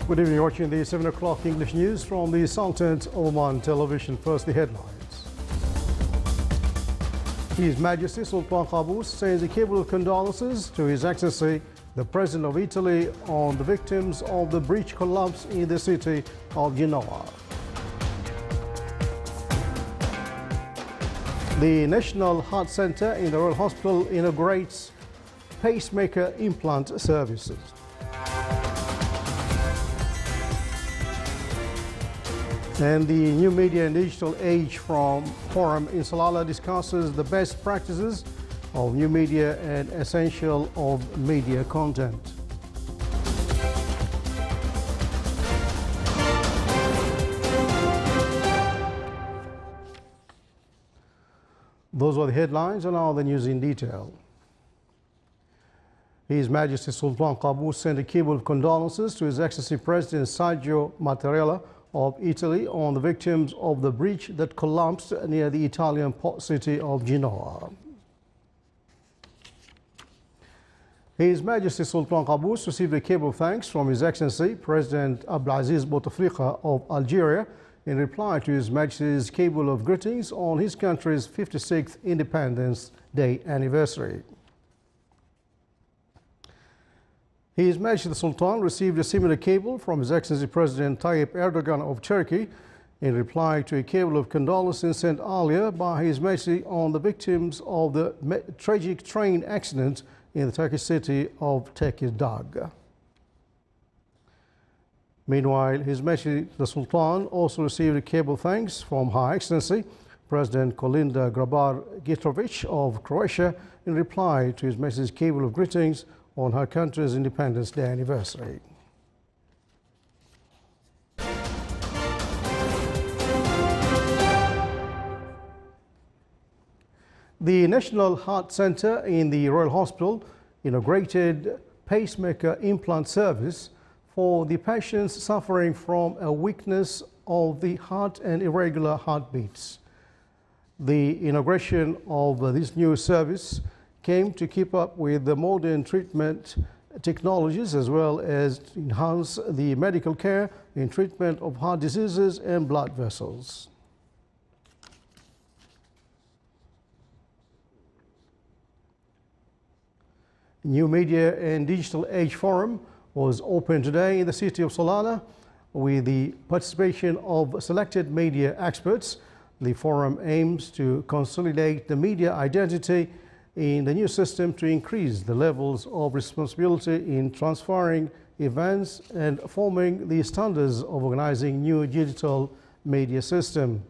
Good evening, watching the 7 o'clock English news from the Sultanate of Oman Television. First, the headlines. His Majesty Sultan Qaboos sends a cable of condolences to His Excellency, the President of Italy, on the victims of the bridge collapse in the city of Genoa. The National Heart Center in the Royal Hospital inaugurates pacemaker implant services. And the New Media and Digital Age Forum in Salalah discusses the best practices of new media and essential of media content. Those were the headlines, and now the news in detail. His Majesty Sultan Qaboos sent a cable of condolences to His Excellency President Sergio Mattarella of Italy on the victims of the bridge that collapsed near the Italian port city of Genoa. His Majesty Sultan Qaboos received a cable of thanks from His Excellency President Abdelaziz Bouteflika of Algeria in reply to His Majesty's cable of greetings on his country's 56th Independence Day anniversary. His Majesty the Sultan received a similar cable from His Excellency President Tayyip Erdogan of Turkey in reply to a cable of condolences sent earlier by His Majesty on the victims of the tragic train accident in the Turkish city of Tekirdağ. Meanwhile, His Majesty the Sultan also received a cable of thanks from Her Excellency President Kolinda Grabar-Kitarović of Croatia in reply to His Majesty's cable of greetings on her country's Independence Day anniversary. The National Heart Center in the Royal Hospital inaugurated pacemaker implant service for the patients suffering from a weakness of the heart and irregular heartbeats. The inauguration of this new service came to keep up with the modern treatment technologies as well as enhance the medical care in treatment of heart diseases and blood vessels. New Media and Digital Age Forum was opened today in the city of Salalah with the participation of selected media experts. The forum aims to consolidate the media identity in the new system to increase the levels of responsibility in transferring events and forming the standards of organizing new digital media system.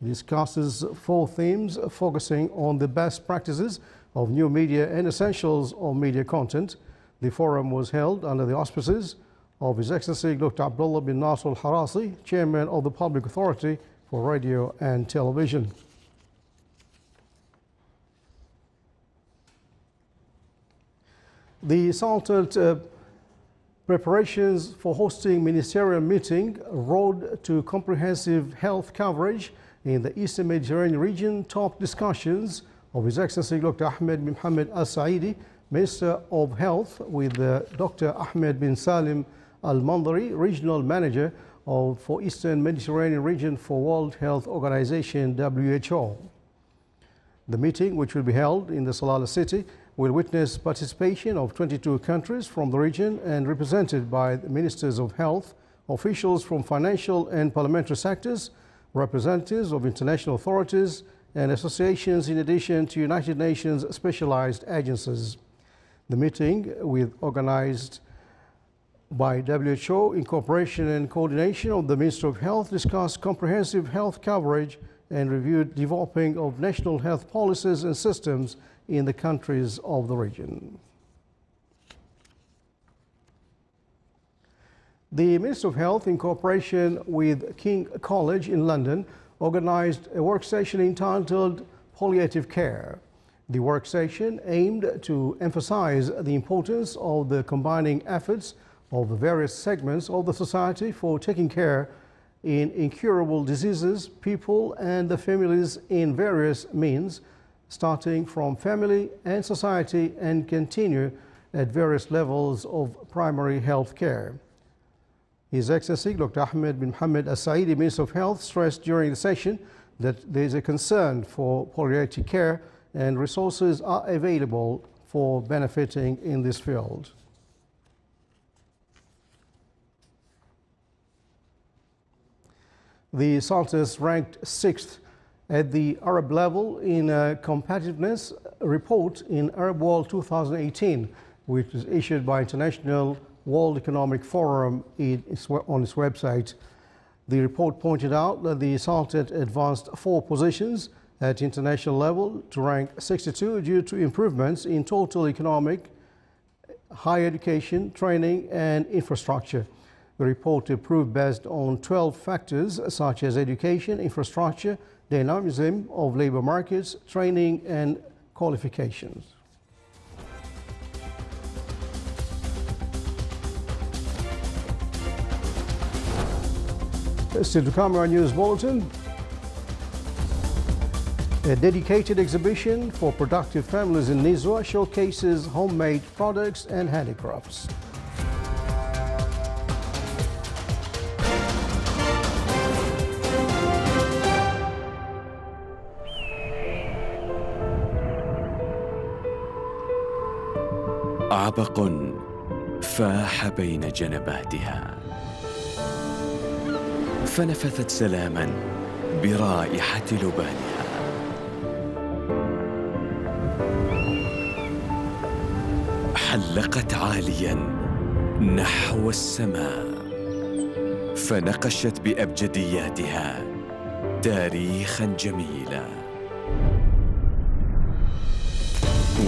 It discusses 4 themes focusing on the best practices of new media and essentials of media content. The forum was held under the auspices of His Excellency Dr. Abdullah bin Nasser al-Harasi, Chairman of the Public Authority for Radio and Television. The Sultanate preparations for hosting ministerial meeting Road to Comprehensive Health Coverage in the Eastern Mediterranean region top discussions of His Excellency Dr. Ahmed bin Mohammed Al-Saidi, Minister of Health, with Dr. Ahmed bin Salim Al-Mandari, Regional Manager for Eastern Mediterranean region for World Health Organization WHO. The meeting, which will be held in the Salalah city, will witness participation of 22 countries from the region and represented by the Ministers of Health, officials from financial and parliamentary sectors, representatives of international authorities and associations, in addition to United Nations specialized agencies. The meeting, organized by WHO in cooperation and coordination of the Minister of Health, discussed comprehensive health coverage and reviewed developing of national health policies and systems in the countries of the region. The Minister of Health, in cooperation with King College in London, organized a work session entitled Palliative Care. The work session aimed to emphasize the importance of the combining efforts of the various segments of the society for taking care in incurable diseases, people and the families in various means, starting from family and society and continue at various levels of primary health care. His Excellency Dr. Ahmed bin Mohammed Al-Saidi, Minister of Health, stressed during the session that there is a concern for palliative care and resources are available for benefiting in this field. The Sultanate ranked 6th at the Arab level in a competitiveness report in Arab World 2018, which was issued by International World Economic Forum on its website. The report pointed out that the Sultanate advanced 4 positions at international level to rank 62 due to improvements in total economic, higher education, training and infrastructure. The report improved based on 12 factors such as education, infrastructure, dynamism of labor markets, training and qualifications. Still to come, our news bulletin. A dedicated exhibition for productive families in Nizwa showcases homemade products and handicrafts. عبق فاح بين جنباتها، فنفثت سلاما برائحة لبانها. حلقت عاليا نحو السماء، فنقشت بأبجدياتها تاريخا جميلا،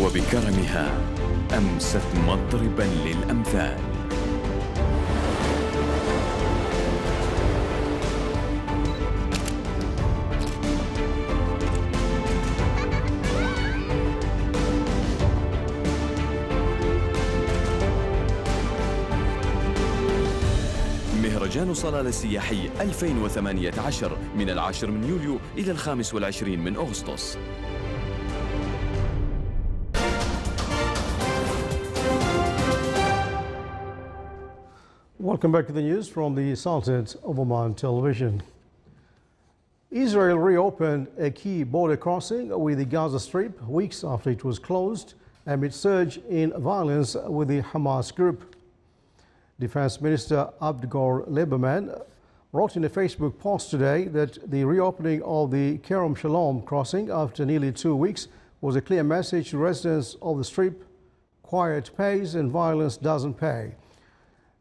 وبكرمها أمست مضربا للأمثال. مهرجان صلالة السياحي 2018 من 10 من يوليو إلى 25 من أغسطس. Welcome back to the news from the Sultanate of Oman Television. Israel reopened a key border crossing with the Gaza Strip weeks after it was closed amid surge in violence with the Hamas group. Defense Minister Avigdor Lieberman wrote in a Facebook post today that the reopening of the Kerem Shalom crossing after nearly 2 weeks was a clear message to residents of the Strip: quiet pays and violence doesn't pay.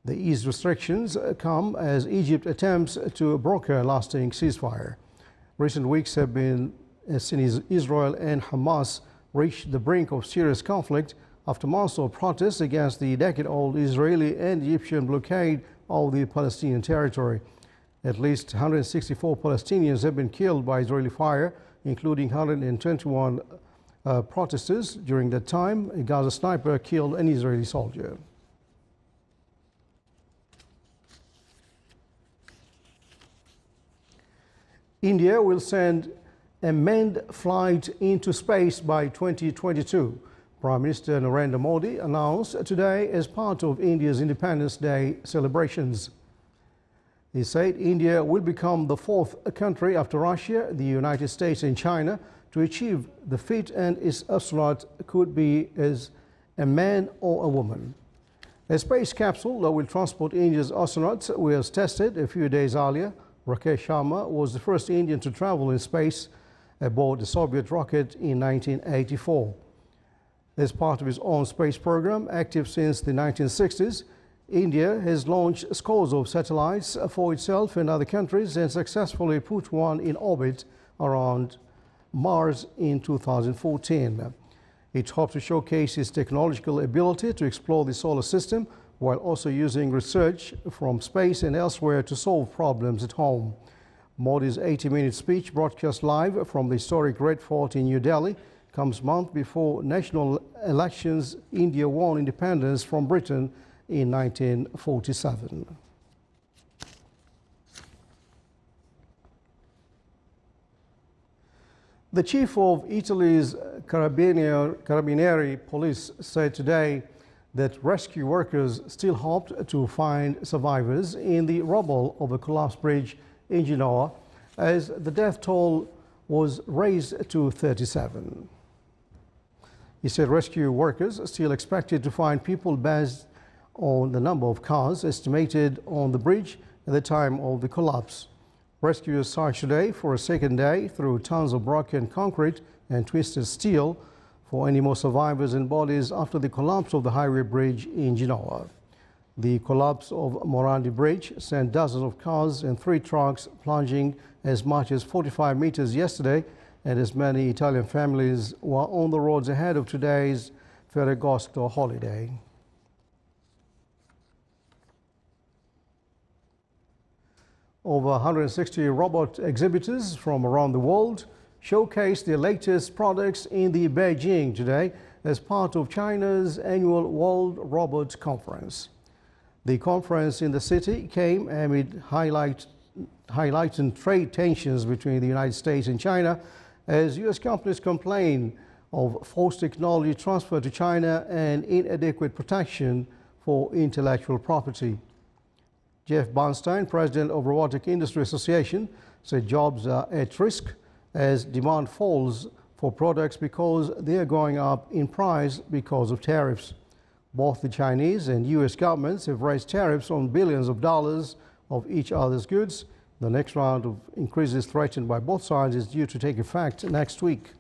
The eased restrictions come as Egypt attempts to broker a lasting ceasefire. Recent weeks have been seen Israel and Hamas reach the brink of serious conflict after months of protests against the decade-old Israeli and Egyptian blockade of the Palestinian territory. At least 164 Palestinians have been killed by Israeli fire, including 121 protesters. During that time, a Gaza sniper killed an Israeli soldier. India will send a manned flight into space by 2022. Prime Minister Narendra Modi announced today as part of India's Independence Day celebrations. He said India will become the 4th country after Russia, the United States and China to achieve the feat, and its astronaut could be as a man or a woman. A space capsule that will transport India's astronauts was tested a few days earlier. Rakesh Sharma was the first Indian to travel in space aboard the Soviet rocket in 1984. As part of its own space program, active since the 1960s, India has launched scores of satellites for itself and other countries and successfully put one in orbit around Mars in 2014. It hopes to showcase its technological ability to explore the solar system while also using research from space and elsewhere to solve problems at home. Modi's 80-minute speech, broadcast live from the historic Red Fort in New Delhi, comes month before national elections. India won independence from Britain in 1947. The chief of Italy's Carabinieri police said today that rescue workers still hoped to find survivors in the rubble of a collapsed bridge in Genoa, as the death toll was raised to 37. He said rescue workers still expected to find people based on the number of cars estimated on the bridge at the time of the collapse. Rescuers searched today for a second day through tons of broken concrete and twisted steel for any more survivors and bodies after the collapse of the highway bridge in Genoa. The collapse of Morandi Bridge sent dozens of cars and 3 trucks plunging as much as 45 meters yesterday, and as many Italian families were on the roads ahead of today's Ferragosto holiday. Over 160 robot exhibitors from around the world showcased their latest products in the Beijing today as part of China's annual World Robot Conference. The conference in the city came amid highlighting trade tensions between the United States and China, as U.S. companies complain of forced technology transfer to China and inadequate protection for intellectual property. Jeff Bernstein, president of Robotic Industry Association, said jobs are at risk as demand falls for products because they are going up in price because of tariffs. Both the Chinese and U.S. governments have raised tariffs on billions of dollars of each other's goods. The next round of increases threatened by both sides is due to take effect next week.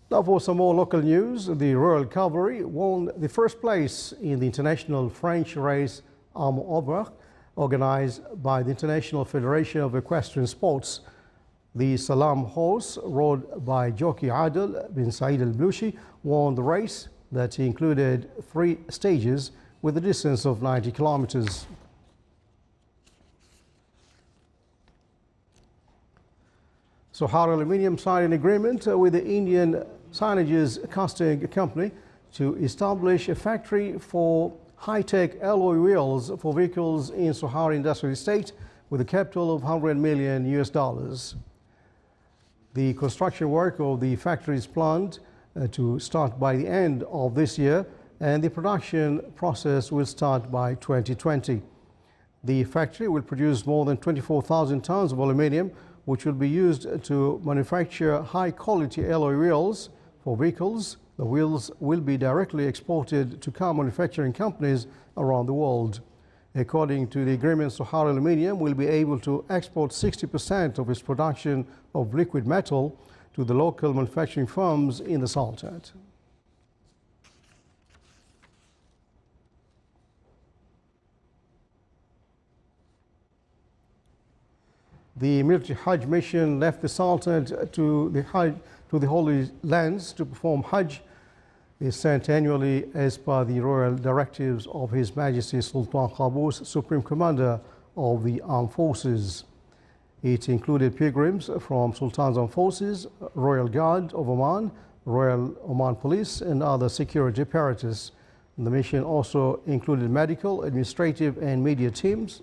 Now for some more local news, the Royal Cavalry won the first place in the international French race Armes Obres, organized by the International Federation of Equestrian Sports. The Salam horse, rode by jockey Adel bin Said al-Blushi, won the race that included 3 stages with a distance of 90 kilometers. Sohar Aluminium signed an agreement with the Indian Signages Casting Company to establish a factory for high-tech alloy wheels for vehicles in Sohar Industrial Estate with a capital of $100 million. The construction work of the factory is planned to start by the end of this year, and the production process will start by 2020. The factory will produce more than 24,000 tons of aluminium, which will be used to manufacture high-quality alloy wheels for vehicles. The wheels will be directly exported to car manufacturing companies around the world. According to the agreement, Sohar Aluminium will be able to export 60% of its production of liquid metal to the local manufacturing firms in the Sultanate. The military Hajj mission left the Sultanate to the Holy Lands to perform Hajj is sent annually as per the royal directives of His Majesty Sultan Qaboos, Supreme Commander of the Armed Forces. It included pilgrims from Sultan's Armed Forces, Royal Guard of Oman, Royal Oman Police and other security apparatus. The mission also included medical, administrative and media teams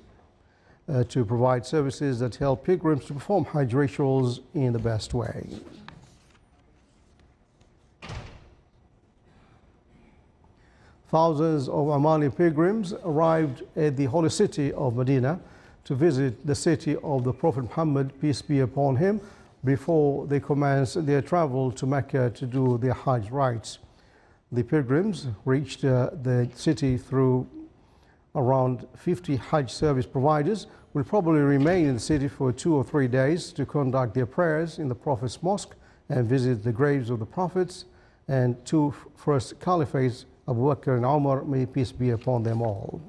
to provide services that help pilgrims to perform Hajj rituals in the best way. Thousands of Omani pilgrims arrived at the holy city of Medina to visit the city of the Prophet Muhammad, peace be upon him, before they commenced their travel to Mecca to do their Hajj rites. The pilgrims reached the city through around 50 Hajj service providers, will probably remain in the city for 2 or 3 days to conduct their prayers in the Prophet's mosque and visit the graves of the Prophets and 2 first caliphates, Abu Bakr and Umar, may peace be upon them all.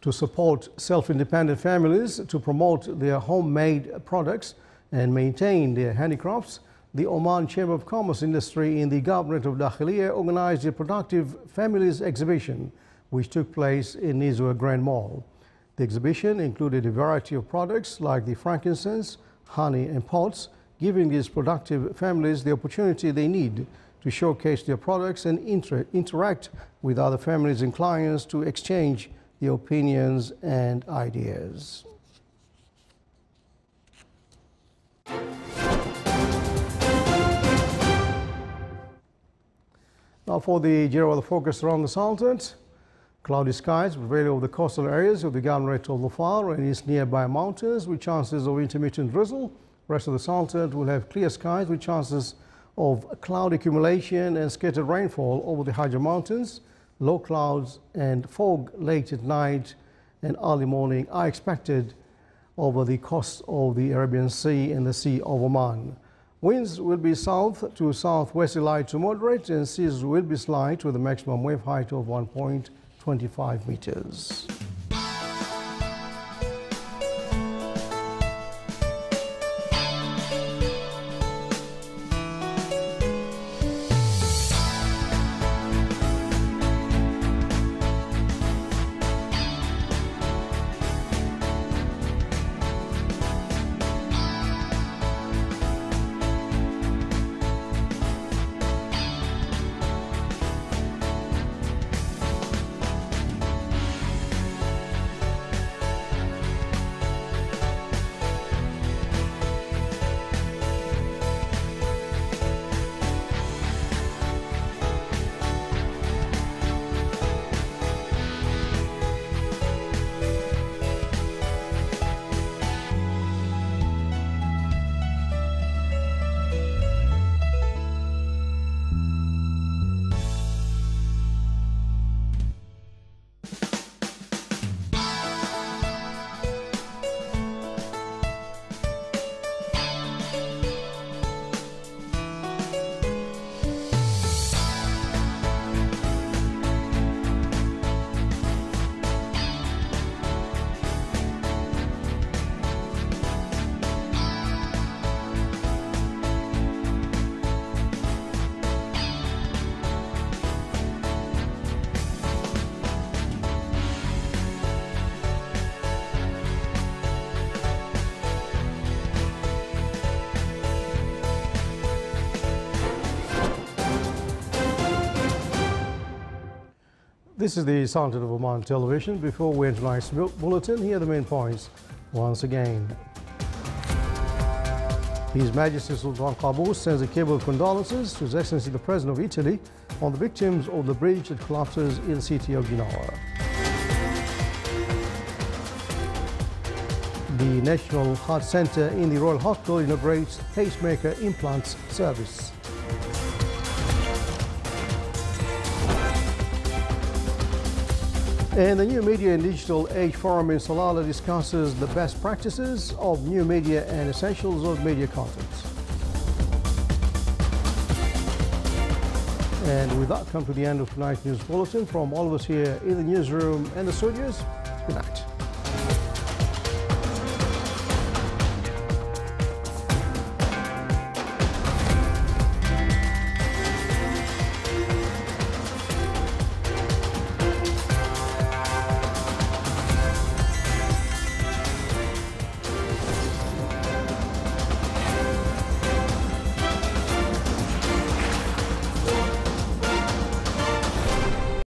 To support self-independent families to promote their homemade products and maintain their handicrafts, the Oman Chamber of Commerce Industry in the Government of Dakhiliya organized a Productive Families exhibition, which took place in Nizwa Grand Mall. The exhibition included a variety of products like the frankincense, honey and pots, giving these productive families the opportunity they need to showcase their products and interact with other families and clients to exchange their opinions and ideas. Now for the general weather focus around the Sultanate. Cloudy skies prevail over the coastal areas of the Governorate of Dhofar and its nearby mountains with chances of intermittent drizzle. Rest of the Sultanate will have clear skies with chances of cloud accumulation and scattered rainfall over the higher mountains. Low clouds and fog late at night and early morning are expected over the coast of the Arabian Sea and the Sea of Oman. Winds will be south to southwesterly light to moderate and seas will be slight with a maximum wave height of 1.25 meters. This is the Sultanate of Oman television. Before we enter tonight's bulletin, here are the main points once again. His Majesty Sultan Qaboos sends a cable of condolences to His Excellency the President of Italy on the victims of the bridge that collapses in the city of Genoa. The National Heart Centre in the Royal Hospital inaugurates pacemaker implants service. And the New Media and Digital Age Forum in Salalah discusses the best practices of new media and essentials of media content. And with that, come to the end of tonight's news bulletin. From all of us here in the newsroom and the studios, good night.